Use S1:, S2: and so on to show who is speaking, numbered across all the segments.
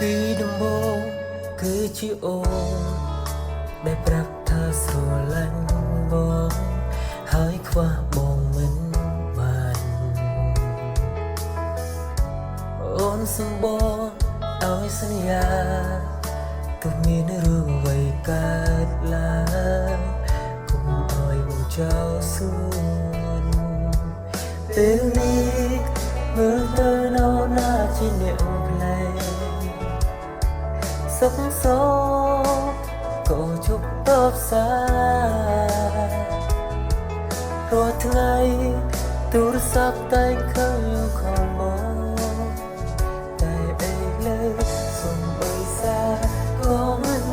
S1: ពីដំបូងគឺជាអូនដែលប្រាប់ថាស្រឡាញ់បងហើយខ្វះបងមិនបានអូនសម្បូរឲ្យសន្យាទោះមានរឿងអ្វីកើតឡើងកុំឲ្យបងចោលសួនពេលនេះមើលទៅនៅណាជាអ្នកផ្លែសុខសោក៏ជប់តបសាររាល់ថ្ងៃទូរស័ព្ទតែឃើញខលមកតែអីលើសំបីសារក៏មិន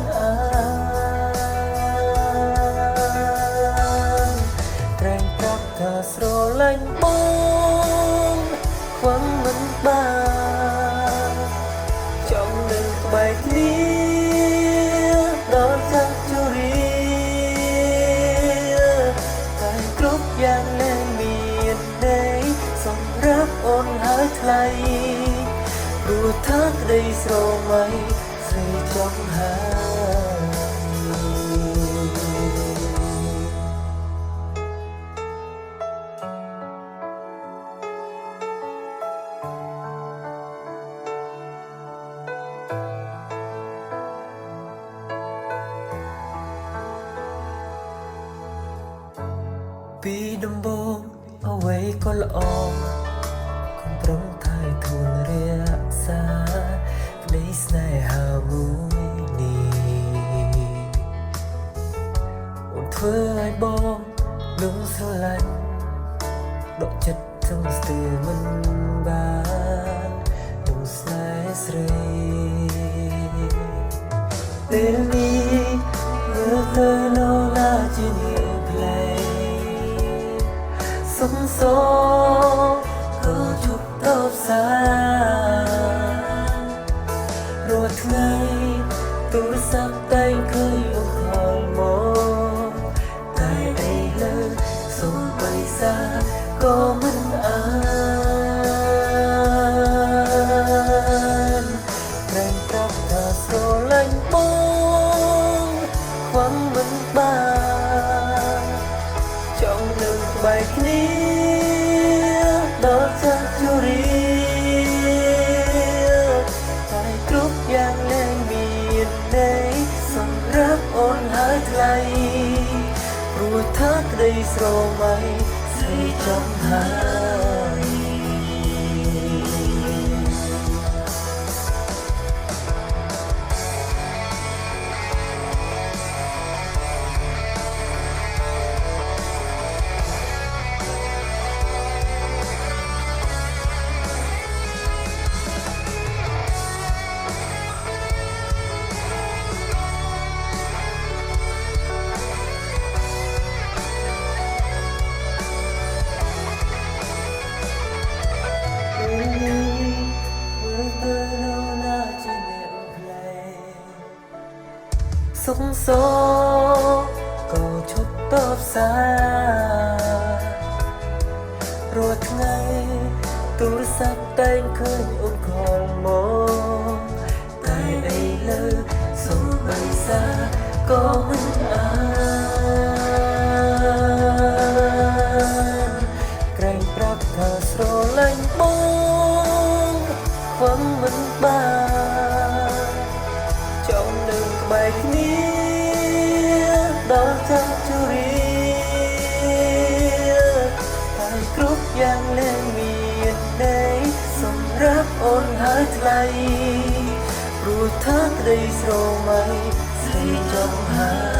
S1: ត្រែងប្រាប់ថាស្រឡាញ់បងខ្វឹងមិនបានចង់នៅក្បែរគ្នាដល់ចាស់ជរាតែគ្រប់យ៉ាងលែងមានន័យសម្រាប់អូនហើយថ្លៃព្រោះថាក្តីស្រមៃស្រីចង់ហើយពីដំបូងអ្វីក៏ល្អគំប្រឹងថែខ្លួនរក្សាក្តីស្នេហាមួយនេះអូនធ្វើឲ្យបងលំស្រឡាញ់ដកចិត្តទាំងស្ទើរមិនបាននឹងស្នេហ៍ស្រីពេលនេះមើលទៅនៅណាជាអ្នកផ្លែសុំសោក៏ជប់តបសាររាល់ថ្ងៃទូរស័ព្ទតែឃើញអូនខលមកតែអីលើសំបីសារក៏មិនអានត្រែងប្រាប់ថាស្រឡាញ់បងខ្វឹងមិនបានចង់នៅក្បែរគ្នាដល់ចាស់ជរាតែគ្រប់យ៉ាងលែងមានន័យសម្រាប់អូនហើយថ្លៃព្រោះថាក្តីស្រមៃស្រីចង់ហើយសុខសោក៏ឈប់តបសាររាល់ថ្ងៃទូរស័ព្ទតែឃើញអូនខលមកតែអីលើសំបីសារក៏មិនអានក្រែងប្រាប់ថាស្រឡាញ់បងខ្វឹងមិនបានចង់នៅក្បែរគ្នាដល់ចាស់ជរាតែគ្រប់យ៉ាងលែងមានន័យសម្រាប់អូនហើយថ្លៃព្រោះថាក្តីស្រមៃស្រីចង់ហើយ